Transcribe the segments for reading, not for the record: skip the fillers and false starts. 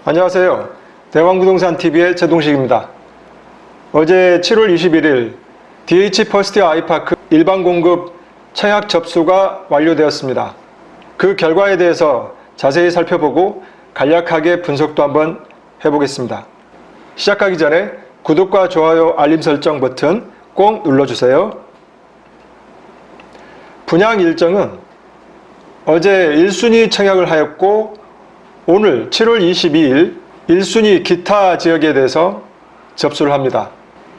안녕하세요. 대왕부동산TV의 최동식입니다. 어제 7월 21일 DH 퍼스티어 아이파크 일반 공급 청약 접수가 완료되었습니다. 그 결과에 대해서 자세히 살펴보고 간략하게 분석도 한번 해보겠습니다. 시작하기 전에 구독과 좋아요, 알림 설정 버튼 꼭 눌러주세요. 분양 일정은 어제 1순위 청약을 하였고 오늘 7월 22일 1순위 기타 지역에 대해서 접수를 합니다.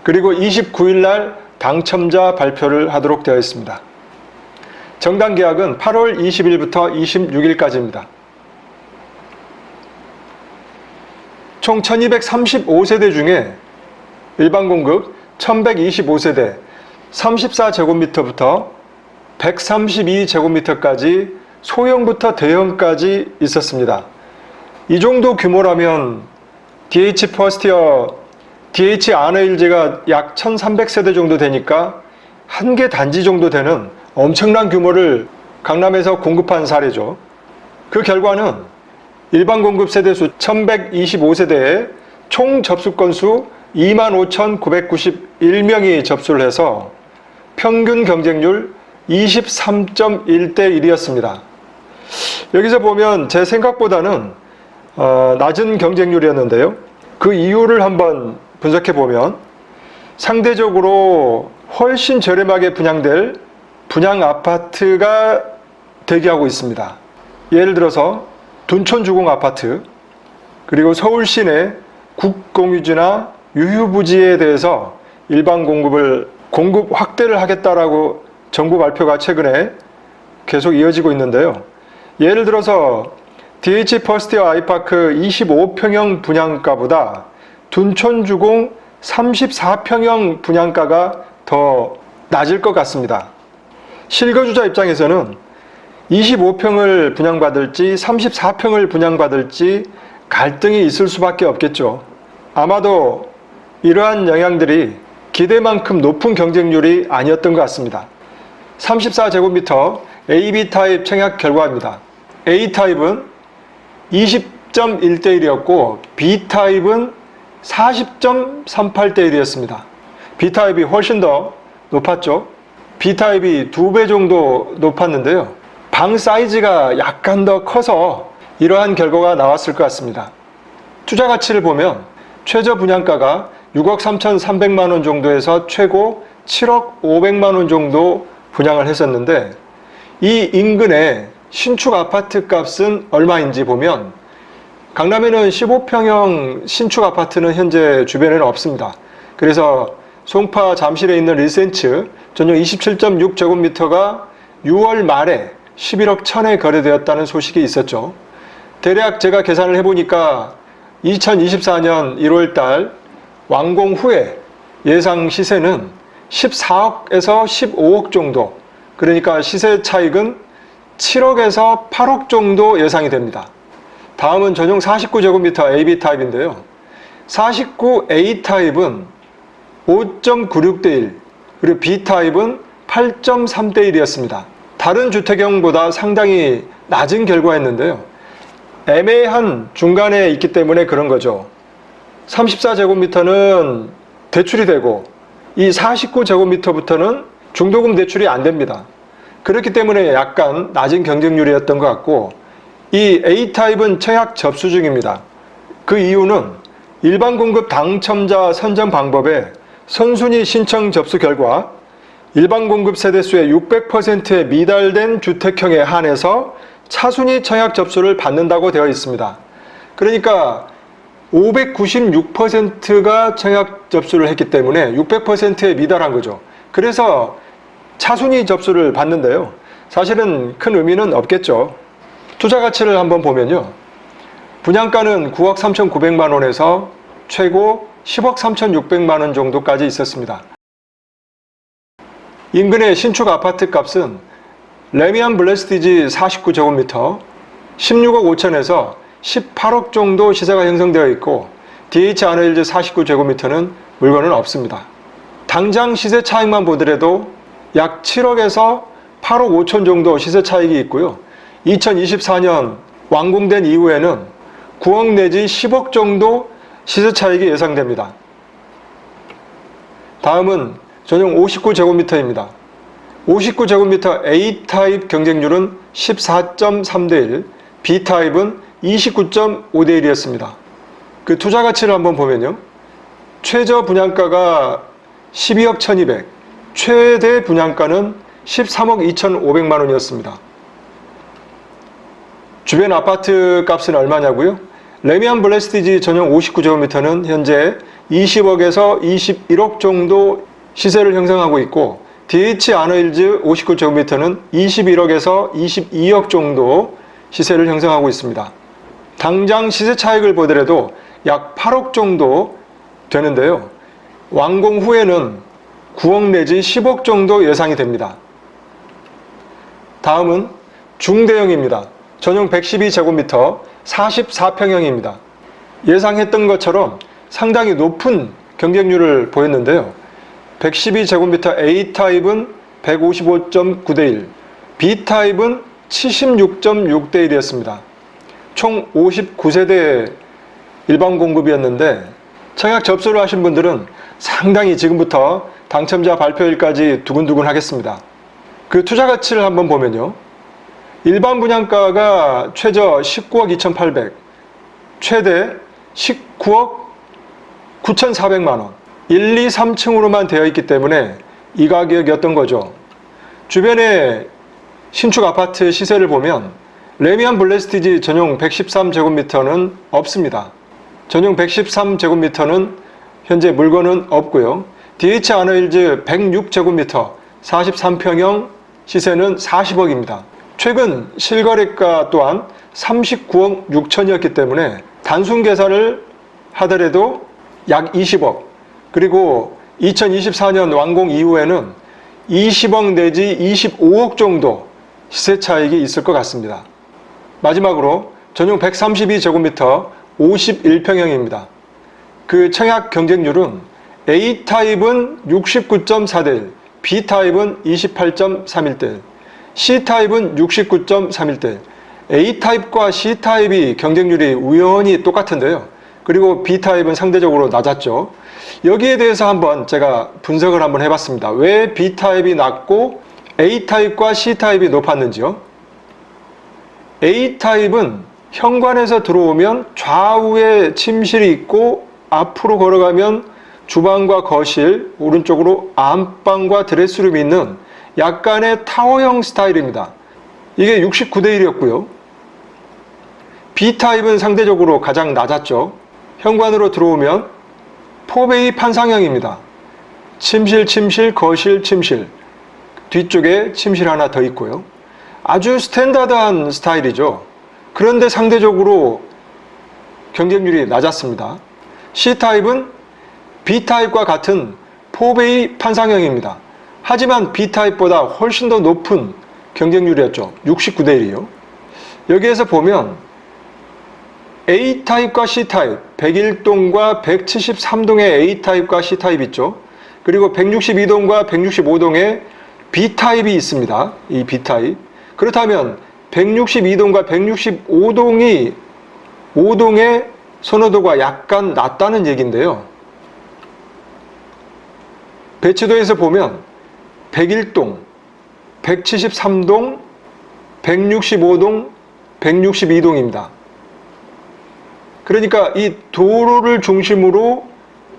그리고 29일 날 당첨자 발표를 하도록 되어 있습니다. 정당 계약은 8월 20일부터 26일까지입니다. 총 1235세대 중에 일반 공급 1125세대 34제곱미터부터 132제곱미터까지 소형부터 대형까지 있었습니다. 이 정도 규모라면 DH 퍼스티어, DH 아너힐즈가 약 1300세대 정도 되니까 한 개 단지 정도 되는 엄청난 규모를 강남에서 공급한 사례죠. 그 결과는 일반 공급 세대수 1125세대에 총 접수 건수 25,991명이 접수를 해서 평균 경쟁률 23.1대 1이었습니다. 여기서 보면 제 생각보다는 낮은 경쟁률이었는데요. 그 이유를 한번 분석해 보면 상대적으로 훨씬 저렴하게 분양될 분양 아파트가 대기하고 있습니다. 예를 들어서 둔촌주공 아파트, 그리고 서울 시내 국공유지나 유휴부지에 대해서 일반 공급 확대를 하겠다라고 정부 발표가 최근에 계속 이어지고 있는데요. 예를 들어서 DH 퍼스티어 아이파크 25평형 분양가보다 둔촌주공 34평형 분양가가 더 낮을 것 같습니다. 실거주자 입장에서는 25평을 분양받을지 34평을 분양받을지 갈등이 있을 수밖에 없겠죠. 아마도 이러한 영향들이 기대만큼 높은 경쟁률이 아니었던 것 같습니다. 34제곱미터 AB 타입 청약 결과입니다. A 타입은 20.1대 1이었고 B 타입은 40.38대 1이었습니다. B 타입이 훨씬 더 높았죠. B 타입이 2배 정도 높았는데요. 방 사이즈가 약간 더 커서 이러한 결과가 나왔을 것 같습니다. 투자 가치를 보면 최저 분양가가 6억 3,300만 원 정도에서 최고 7억 500만 원 정도 분양을 했었는데 이 인근의 신축 아파트 값은 얼마인지 보면 강남에는 15평형 신축 아파트는 현재 주변에는 없습니다. 그래서 송파 잠실에 있는 리센츠 전용 27.6제곱미터가 6월 말에 11억 1천에 거래되었다는 소식이 있었죠. 대략 제가 계산을 해보니까 2024년 1월달 완공 후에 예상 시세는 14억에서 15억 정도, 그러니까 시세 차익은 7억에서 8억 정도 예상이 됩니다. 다음은 전용 49제곱미터 AB 타입인데요. 49A 타입은 5.96대 1, 그리고 B 타입은 8.3대 1이었습니다. 다른 주택형보다 상당히 낮은 결과였는데요. 애매한 중간에 있기 때문에 그런 거죠. 34제곱미터는 대출이 되고 이 49제곱미터부터는 중도금 대출이 안 됩니다. 그렇기 때문에 약간 낮은 경쟁률이었던 것 같고 이 A타입은 청약 접수 중입니다. 그 이유는 일반 공급 당첨자 선정 방법에 선순위 신청 접수 결과 일반 공급 세대수의 600%에 미달된 주택형에 한해서 차순위 청약 접수를 받는다고 되어 있습니다. 그러니까 596%가 청약 접수를 했기 때문에 600%에 미달한 거죠. 그래서 차순위 접수를 받는데요. 사실은 큰 의미는 없겠죠. 투자 가치를 한번 보면요. 분양가는 9억 3,900만 원에서 최고 10억 3,600만 원 정도까지 있었습니다. 인근의 신축 아파트 값은 레미안 블레스티지 49제곱미터 16억 5천에서 18억 정도 시세가 형성되어 있고 DH 아너힐즈 49제곱미터는 물건은 없습니다. 당장 시세 차익만 보더라도 약 7억에서 8억 5천 정도 시세 차익이 있고요. 2024년 완공된 이후에는 9억 내지 10억 정도 시세 차익이 예상됩니다. 다음은 전용 59제곱미터입니다. 59제곱미터 A타입 경쟁률은 14.3대 1, B타입은 29.5대 1이었습니다. 그 투자 가치를 한번 보면요. 최저 분양가가 12억 1200, 최대 분양가는 13억 2500만 원이었습니다. 주변 아파트 값은 얼마냐고요? 레미안 블레스티지 전용 59제곱미터는 현재 20억에서 21억 정도 시세를 형성하고 있고, DH 아너힐즈 59제곱미터는 21억에서 22억 정도 시세를 형성하고 있습니다. 당장 시세 차익을 보더라도 약 8억 정도 되는데요. 완공 후에는 9억 내지 10억 정도 예상이 됩니다. 다음은 중대형입니다. 전용 112제곱미터 44평형입니다. 예상했던 것처럼 상당히 높은 경쟁률을 보였는데요. 112제곱미터 A타입은 155.9대 1, B타입은 76.6대 1이었습니다. 총 59세대 일반 공급이었는데, 청약 접수를 하신 분들은 상당히 지금부터 당첨자 발표일까지 두근두근 하겠습니다. 그 투자 가치를 한번 보면요. 일반 분양가가 최저 19억 2800, 최대 19억 9400만 원. 1, 2, 3층으로만 되어 있기 때문에 이 가격이었던 거죠. 주변에 신축 아파트 시세를 보면 레미안 블레스티지 전용 113제곱미터는 없습니다. 전용 113제곱미터는 현재 물건은 없고요. DH 아너힐즈 106제곱미터 43평형 시세는 40억입니다. 최근 실거래가 또한 39억 6천이었기 때문에 단순 계산을 하더라도 약 20억, 그리고 2024년 완공 이후에는 20억 내지 25억 정도 시세 차익이 있을 것 같습니다. 마지막으로 전용 132제곱미터 51평형입니다. 그 청약 경쟁률은 A타입은 69.4대 1, B타입은 28.31대 1, C타입은 69.31대 1. A타입과 C타입이 경쟁률이 우연히 똑같은데요. 그리고 B타입은 상대적으로 낮았죠. 여기에 대해서 한번 제가 분석을 한번 해봤습니다. 왜 B타입이 낮고 A타입과 C타입이 높았는지요. A타입은 현관에서 들어오면 좌우에 침실이 있고, 앞으로 걸어가면 주방과 거실, 오른쪽으로 안방과 드레스룸이 있는 약간의 타워형 스타일입니다. 이게 69대 1이었고요. B타입은 상대적으로 가장 낮았죠. 현관으로 들어오면 4베이 판상형입니다. 침실, 침실, 거실, 침실. 뒤쪽에 침실 하나 더 있고요. 아주 스탠다드한 스타일이죠. 그런데 상대적으로 경쟁률이 낮았습니다. C타입은 B타입과 같은 4베이 판상형입니다. 하지만 B타입보다 훨씬 더 높은 경쟁률이었죠. 69대 1이요. 여기에서 보면 A타입과 C타입, 101동과 173동의 A타입과 C타입 있죠. 그리고 162동과 165동에 B타입이 있습니다. 이 B타입. 그렇다면 162동과 165동이 5동의 선호도가 약간 낮다는 얘기인데요. 배치도에서 보면 101동, 173동, 165동, 162동입니다. 그러니까 이 도로를 중심으로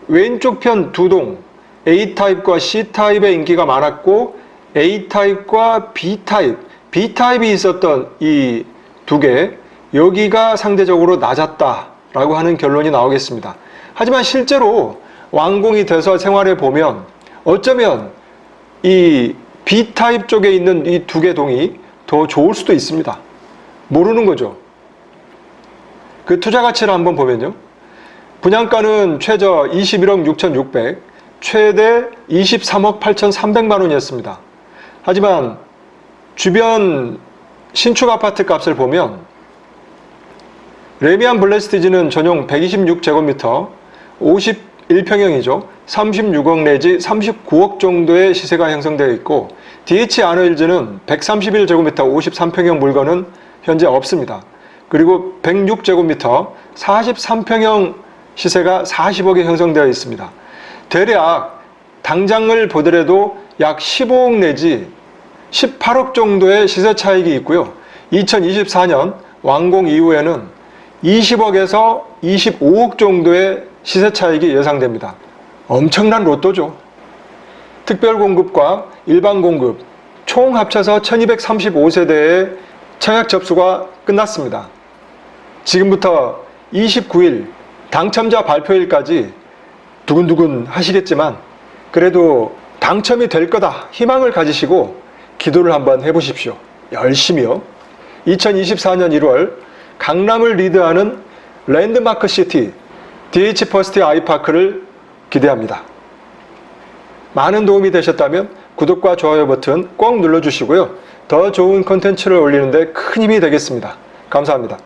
왼쪽 편 두 동, A타입과 C타입의 인기가 많았고, A타입과 B타입, B타입이 있었던 이 두 개, 여기가 상대적으로 낮았다라고 하는 결론이 나오겠습니다. 하지만 실제로 완공이 돼서 생활해 보면 어쩌면 이 B타입 쪽에 있는 이 두 개 동이 더 좋을 수도 있습니다. 모르는 거죠. 그 투자 가치를 한번 보면요. 분양가는 최저 21억 6,600, 최대 23억 8,300만 원이었습니다. 하지만 주변 신축 아파트 값을 보면 레미안 블레스티지는 전용 126제곱미터 51평형이죠. 36억 내지 39억 정도의 시세가 형성되어 있고, DH 아너힐즈는 131제곱미터 53평형 물건은 현재 없습니다. 그리고 106제곱미터 43평형 시세가 40억에 형성되어 있습니다. 대략 당장을 보더라도 약 15억 내지 18억 정도의 시세 차익이 있고요. 2024년 완공 이후에는 20억에서 25억 정도의 시세 차익이 예상됩니다. 엄청난 로또죠. 특별 공급과 일반 공급 총 합쳐서 1235세대의 청약 접수가 끝났습니다. 지금부터 29일 당첨자 발표일까지 두근두근 하시겠지만 그래도 당첨이 될 거다 희망을 가지시고 기도를 한번 해보십시오. 열심히요. 2024년 1월 강남을 리드하는 랜드마크 시티 DH 퍼스트 아이파크를 기대합니다. 많은 도움이 되셨다면 구독과 좋아요 버튼 꼭 눌러주시고요. 더 좋은 콘텐츠를 올리는데 큰 힘이 되겠습니다. 감사합니다.